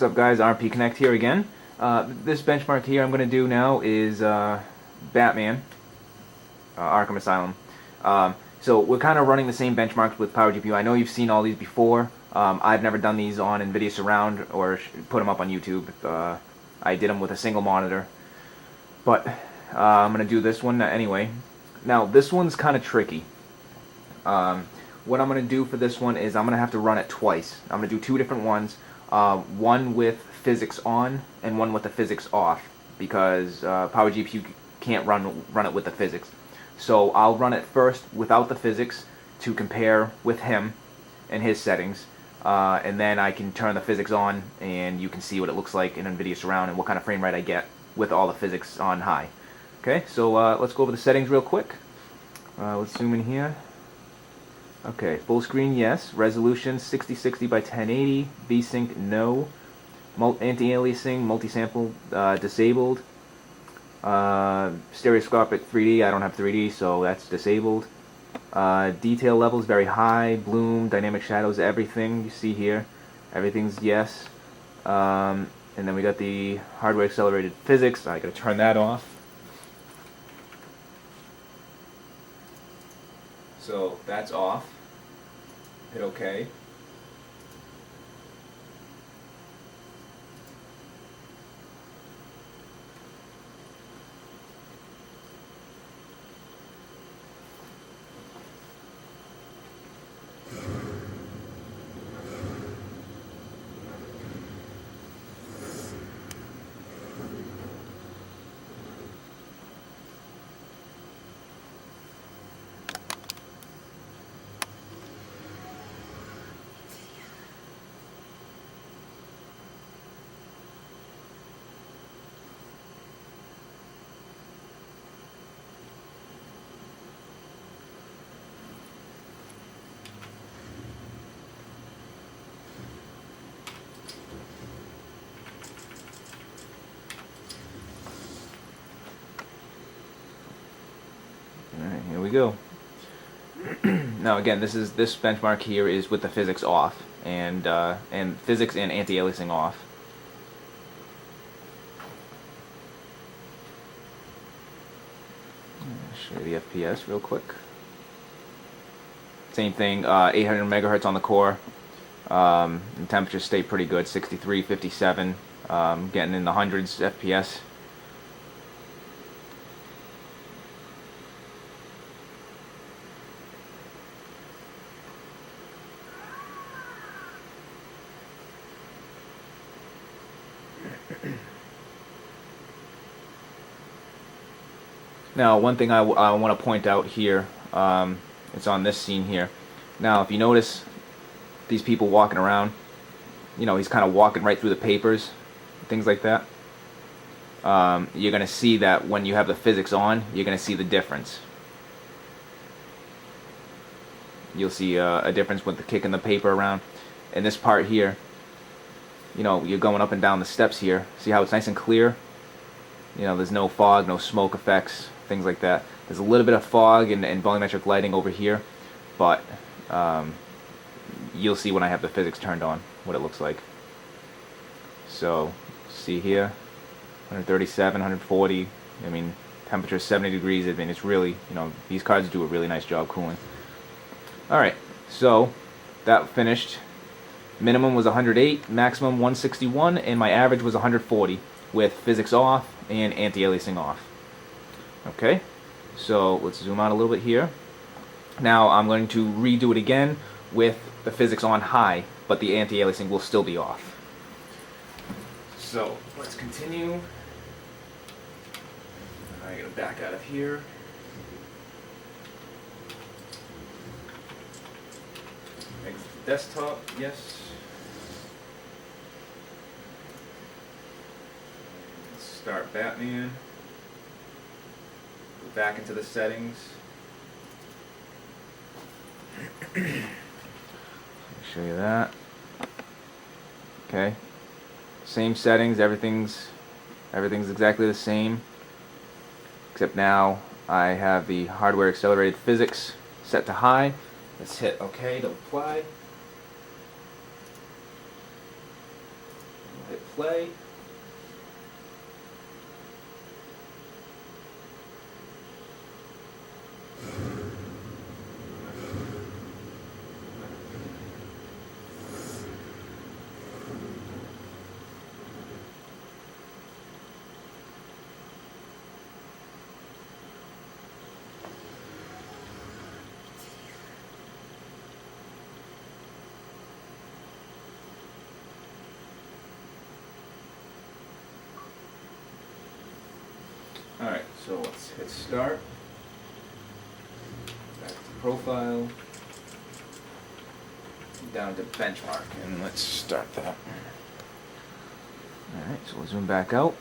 What's up, guys? RP Connect here again. This benchmark here I'm going to do now is Batman, Arkham Asylum. So we're kind of running the same benchmarks with Power GPU. I know you've seen all these before. I've never done these on Nvidia Surround or put them up on YouTube. I did them with a single monitor. But I'm going to do this one anyway. Now, this one's kind of tricky. What I'm going to do for this one is I'm going to have to run it twice. I'm going to do two different ones. One with physics on and one with the physics off, because Power GPU can't run it with the physics. So I'll run it first without the physics to compare with him and his settings, and then I can turn the physics on and you can see what it looks like in Nvidia Surround and what kind of frame rate I get with all the physics on high. Okay, so let's go over the settings real quick. Let's zoom in here. Okay, full screen, yes. Resolution 6060 by 1080. VSync, no. Anti-aliasing, multi-sample, disabled. Stereoscopic 3D, I don't have 3D, so that's disabled. Detail levels very high. Bloom, dynamic shadows, everything you see here. Everything's yes. And then we got the hardware accelerated physics. I gotta turn that off. So that's off. Hit OK. Alright, here we go. Now again, this benchmark here is with the physics off, and physics and anti-aliasing off. I'll show you the FPS real quick. Same thing, 800 megahertz on the core. The temperatures stay pretty good, 63, 57, getting in the hundreds FPS. Now, one thing I want to point out here, it's on this scene here. Now, if you notice these people walking around, you know, he's kind of walking right through the papers, things like that. You're going to see that when you have the physics on, you're going to see the difference. You'll see a difference with the kicking the paper around. And this part here, you know, you're going up and down the steps here. See how it's nice and clear? You know, there's no fog, no smoke effects, things like that. There's a little bit of fog and volumetric lighting over here, but you'll see when I have the physics turned on what it looks like. So, see here, 137, 140, I mean, temperature 70 degrees. I mean, it's really, you know, these cards do a really nice job cooling. Alright, so that finished. Minimum was 108, maximum 161, and my average was 140 with physics off and anti-aliasing off. Okay, so let's zoom out a little bit here. Now I'm going to redo it again with the physics on high, but the anti-aliasing will still be off. So let's continue. I gotta back out of here. Exit the desktop, yes. Start Batman. Go back into the settings. Show you that. Okay. Same settings, everything's exactly the same. Except now I have the hardware accelerated physics set to high. Let's hit OK to apply. We'll hit play. Alright, so let's hit start. Back to profile. Down to benchmark, and let's start that. Alright, so we'll zoom back out.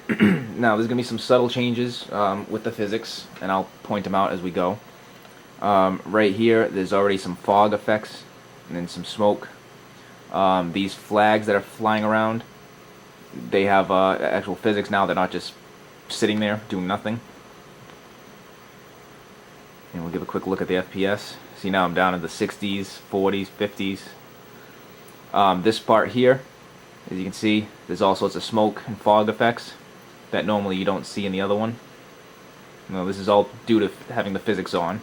Now there's going to be some subtle changes with the physics, and I'll point them out as we go. Right here, there's already some fog effects, and then some smoke. These flags that are flying around, they have actual physics now, they're not just sitting there doing nothing. And we'll give a quick look at the FPS. See, now I'm down in the 60s, 40s, 50s. This part here, as you can see, there's all sorts of smoke and fog effects that normally you don't see in the other one. You know, this is all due to having the physics on.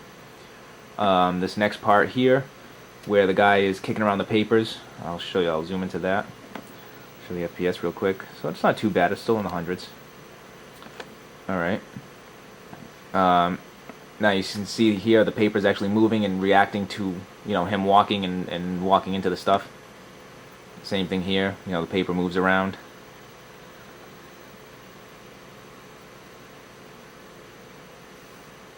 This next part here, where the guy is kicking around the papers, I'll show you, I'll zoom into that. Show the FPS real quick. So it's not too bad, it's still in the hundreds. Alright. Now you can see here the paper's actually moving and reacting to, you know, him walking and walking into the stuff. Same thing here, you know, the paper moves around.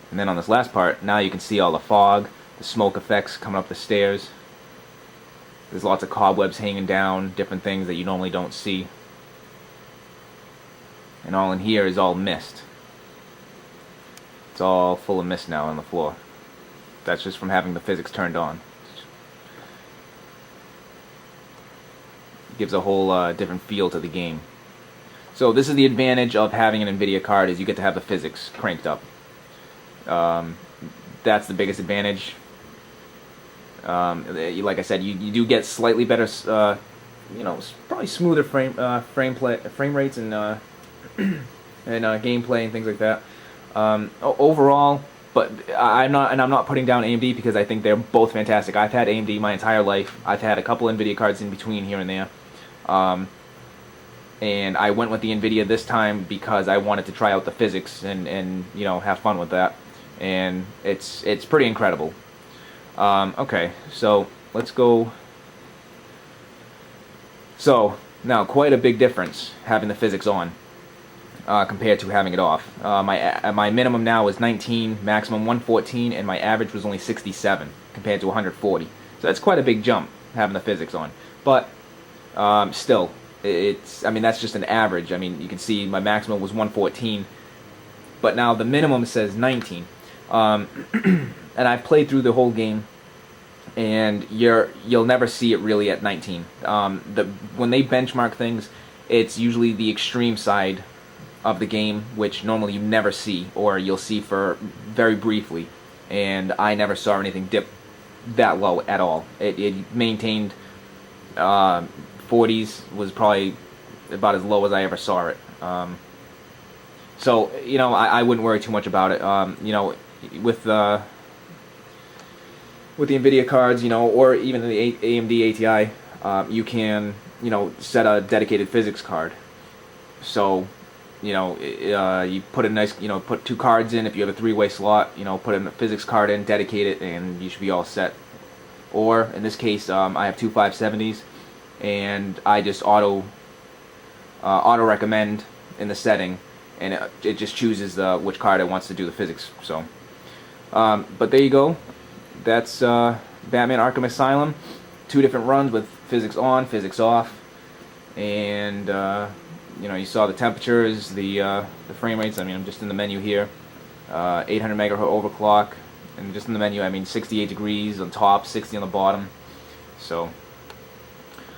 And then on this last part, now you can see all the fog, the smoke effects coming up the stairs. There's lots of cobwebs hanging down, different things that you normally don't see. And all in here is all mist. It's all full of mist now on the floor. That's just from having the physics turned on. It gives a whole different feel to the game. So this is the advantage of having an Nvidia card, is you get to have the physics cranked up. That's the biggest advantage. Like I said, you do get slightly better, you know, probably smoother frame rates and gameplay and things like that. Overall, but I'm not putting down AMD because I think they're both fantastic. I've had AMD my entire life. I've had a couple Nvidia cards in between here and there. And I went with the Nvidia this time because I wanted to try out the physics and you know, have fun with that. And it's pretty incredible. Okay, so let's go. So now, quite a big difference having the physics on compared to having it off. My minimum now is 19, maximum 114, and my average was only 67 compared to 140. So that's quite a big jump having the physics on. But still, I mean, that's just an average. I mean, you can see my maximum was 114, but now the minimum says 19. And I've played through the whole game, and you'll never see it really at 19. When they benchmark things, it's usually the extreme side of the game, which normally you never see, or you'll see for very briefly. And I never saw anything dip that low at all. It maintained 40s, was probably about as low as I ever saw it. So, you know, I wouldn't worry too much about it. You know, with the Nvidia cards, you know, or even the AMD ATI, you can, you know, set a dedicated physics card. So, you know, you put a nice, you know, put 2 cards in. If you have a 3-way slot, you know, put a physics card in, dedicate it, and you should be all set. Or in this case, I have 2 570s, and I just auto recommend in the setting, and it just chooses which card it wants to do the physics. So, but there you go. That's Batman Arkham Asylum. 2 different runs with physics on, physics off, and you know, you saw the temperatures, the frame rates. I mean, I'm just in the menu here. 800 megahertz overclock, and just in the menu, I mean, 68 degrees on top, 60 on the bottom. So,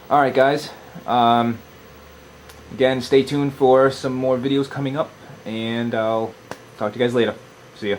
all right, guys. Again, stay tuned for some more videos coming up, and I'll talk to you guys later. See ya.